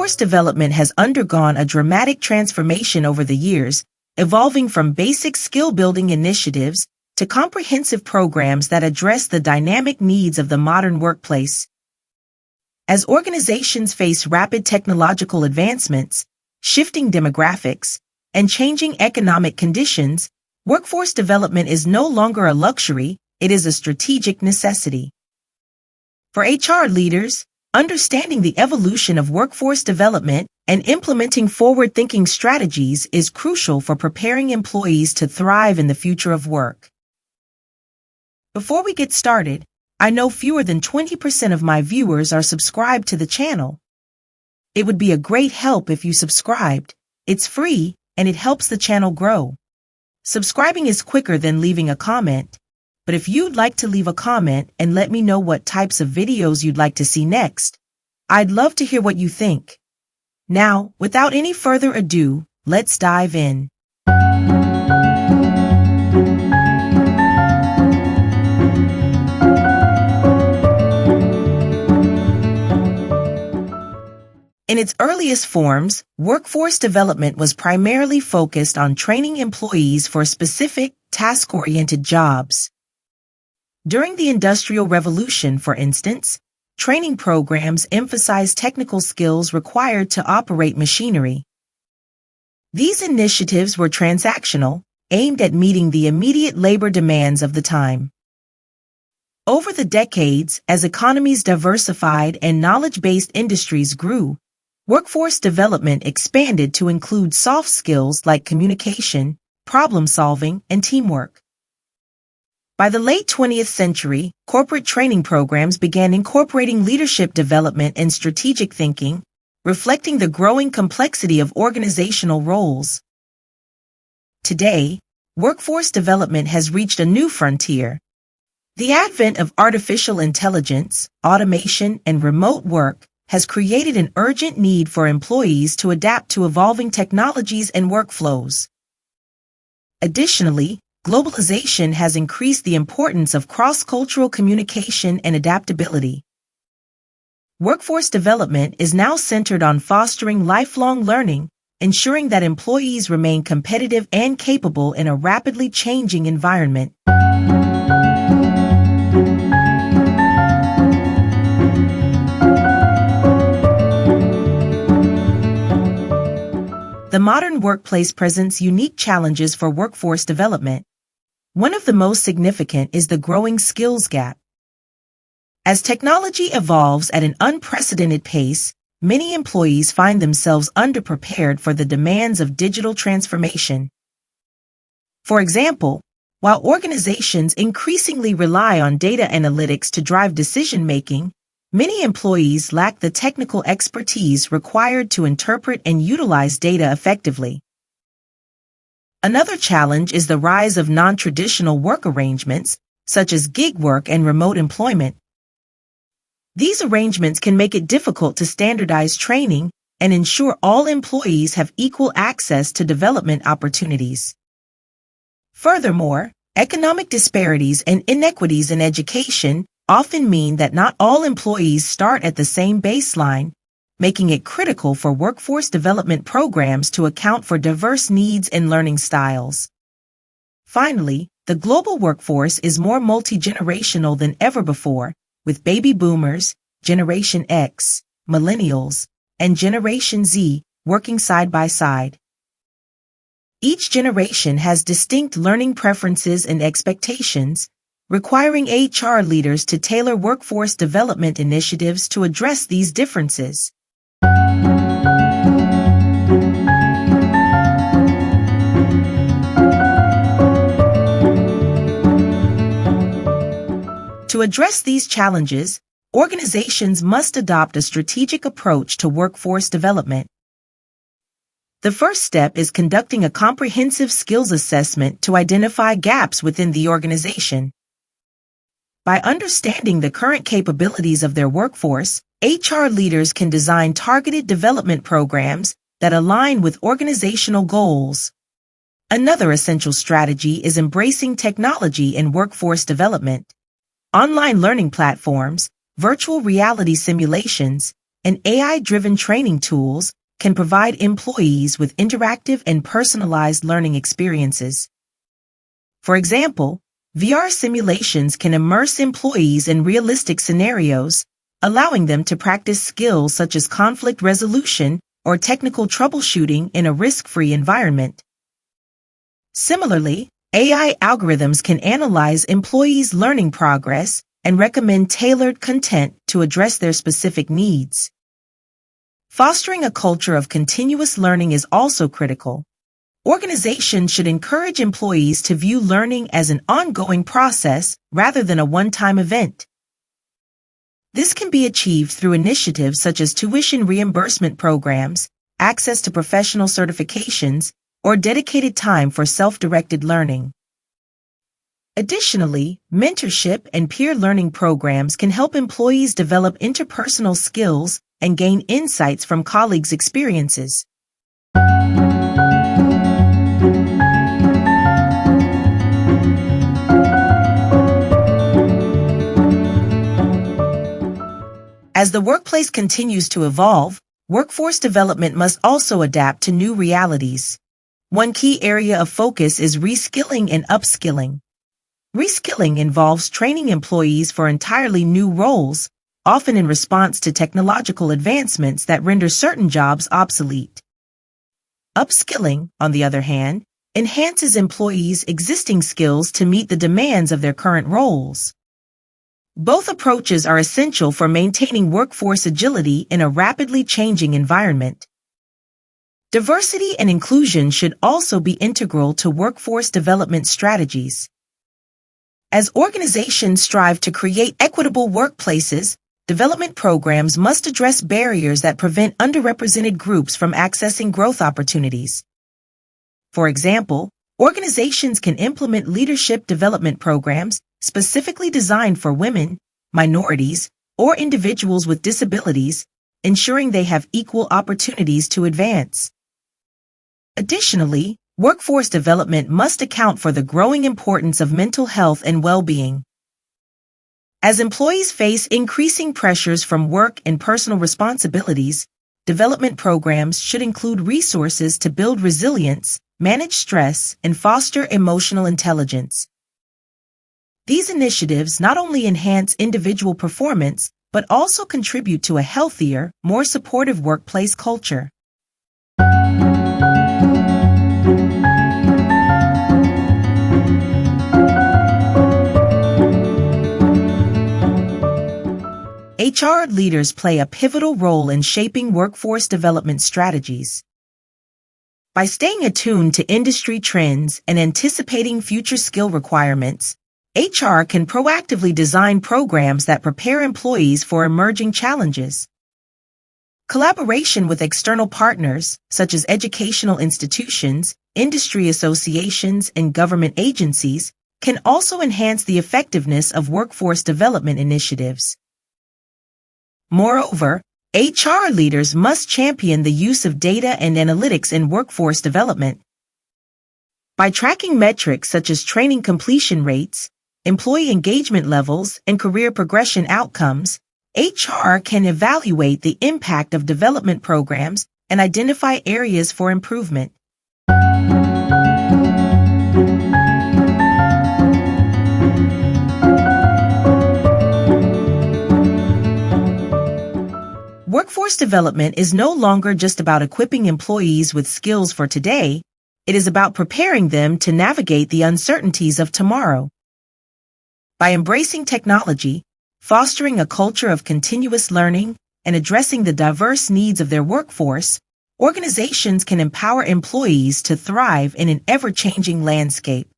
Workforce development has undergone a dramatic transformation over the years, evolving from basic skill-building initiatives to comprehensive programs that address the dynamic needs of the modern workplace. As organizations face rapid technological advancements, shifting demographics, and changing economic conditions, workforce development is no longer a luxury, it is a strategic necessity. For HR leaders, understanding the evolution of workforce development and implementing forward-thinking strategies is crucial for preparing employees to thrive in the future of work. Before we get started, I know fewer than 20% of my viewers are subscribed to the channel. It would be a great help if you subscribed. It's free, and it helps the channel grow. Subscribing is quicker than leaving a comment, but if you'd like to leave a comment and let me know what types of videos you'd like to see next, I'd love to hear what you think. Now, without any further ado, let's dive in. In its earliest forms, workforce development was primarily focused on training employees for specific, task-oriented jobs. During the Industrial Revolution, for instance, training programs emphasized technical skills required to operate machinery. These initiatives were transactional, aimed at meeting the immediate labor demands of the time. Over the decades, as economies diversified and knowledge-based industries grew, workforce development expanded to include soft skills like communication, problem-solving, and teamwork. By the late 20th century, corporate training programs began incorporating leadership development and strategic thinking, reflecting the growing complexity of organizational roles. Today, workforce development has reached a new frontier. The advent of artificial intelligence, automation, and remote work has created an urgent need for employees to adapt to evolving technologies and workflows. Additionally, globalization has increased the importance of cross-cultural communication and adaptability. Workforce development is now centered on fostering lifelong learning, ensuring that employees remain competitive and capable in a rapidly changing environment. The modern workplace presents unique challenges for workforce development. One of the most significant is the growing skills gap. As technology evolves at an unprecedented pace, many employees find themselves underprepared for the demands of digital transformation. For example, while organizations increasingly rely on data analytics to drive decision-making, many employees lack the technical expertise required to interpret and utilize data effectively. Another challenge is the rise of non-traditional work arrangements, such as gig work and remote employment. These arrangements can make it difficult to standardize training and ensure all employees have equal access to development opportunities. Furthermore, economic disparities and inequities in education often mean that not all employees start at the same baseline, making it critical for workforce development programs to account for diverse needs and learning styles. Finally, the global workforce is more multi-generational than ever before, with baby boomers, Generation X, millennials, and Generation Z working side by side. Each generation has distinct learning preferences and expectations, requiring HR leaders to tailor workforce development initiatives to address these differences. To address these challenges, organizations must adopt a strategic approach to workforce development. The first step is conducting a comprehensive skills assessment to identify gaps within the organization. By understanding the current capabilities of their workforce, HR leaders can design targeted development programs that align with organizational goals. Another essential strategy is embracing technology in workforce development. Online learning platforms, virtual reality simulations, and AI-driven training tools can provide employees with interactive and personalized learning experiences. For example, VR simulations can immerse employees in realistic scenarios, allowing them to practice skills such as conflict resolution or technical troubleshooting in a risk-free environment. Similarly, AI algorithms can analyze employees' learning progress and recommend tailored content to address their specific needs. Fostering a culture of continuous learning is also critical. Organizations should encourage employees to view learning as an ongoing process rather than a one-time event. This can be achieved through initiatives such as tuition reimbursement programs, access to professional certifications, or dedicated time for self-directed learning. Additionally, mentorship and peer learning programs can help employees develop interpersonal skills and gain insights from colleagues' experiences. As the workplace continues to evolve, workforce development must also adapt to new realities. One key area of focus is reskilling and upskilling. Reskilling involves training employees for entirely new roles, often in response to technological advancements that render certain jobs obsolete. Upskilling, on the other hand, enhances employees' existing skills to meet the demands of their current roles. Both approaches are essential for maintaining workforce agility in a rapidly changing environment. Diversity and inclusion should also be integral to workforce development strategies. As organizations strive to create equitable workplaces, development programs must address barriers that prevent underrepresented groups from accessing growth opportunities. For example, organizations can implement leadership development programs specifically designed for women, minorities, or individuals with disabilities, ensuring they have equal opportunities to advance. Additionally, workforce development must account for the growing importance of mental health and well-being. As employees face increasing pressures from work and personal responsibilities, development programs should include resources to build resilience, manage stress, and foster emotional intelligence. These initiatives not only enhance individual performance, but also contribute to a healthier, more supportive workplace culture. HR leaders play a pivotal role in shaping workforce development strategies. By staying attuned to industry trends and anticipating future skill requirements, HR can proactively design programs that prepare employees for emerging challenges. Collaboration with external partners, such as educational institutions, industry associations, and government agencies, can also enhance the effectiveness of workforce development initiatives. Moreover, HR leaders must champion the use of data and analytics in workforce development. By tracking metrics such as training completion rates, employee engagement levels, and career progression outcomes, HR can evaluate the impact of development programs and identify areas for improvement. Workforce development is no longer just about equipping employees with skills for today, it is about preparing them to navigate the uncertainties of tomorrow. By embracing technology, fostering a culture of continuous learning, and addressing the diverse needs of their workforce, organizations can empower employees to thrive in an ever-changing landscape.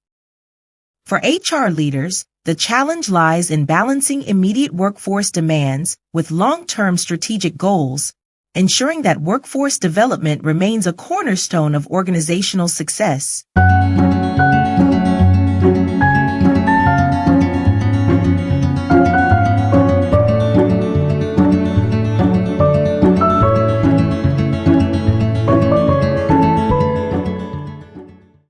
For HR leaders, the challenge lies in balancing immediate workforce demands with long-term strategic goals, ensuring that workforce development remains a cornerstone of organizational success.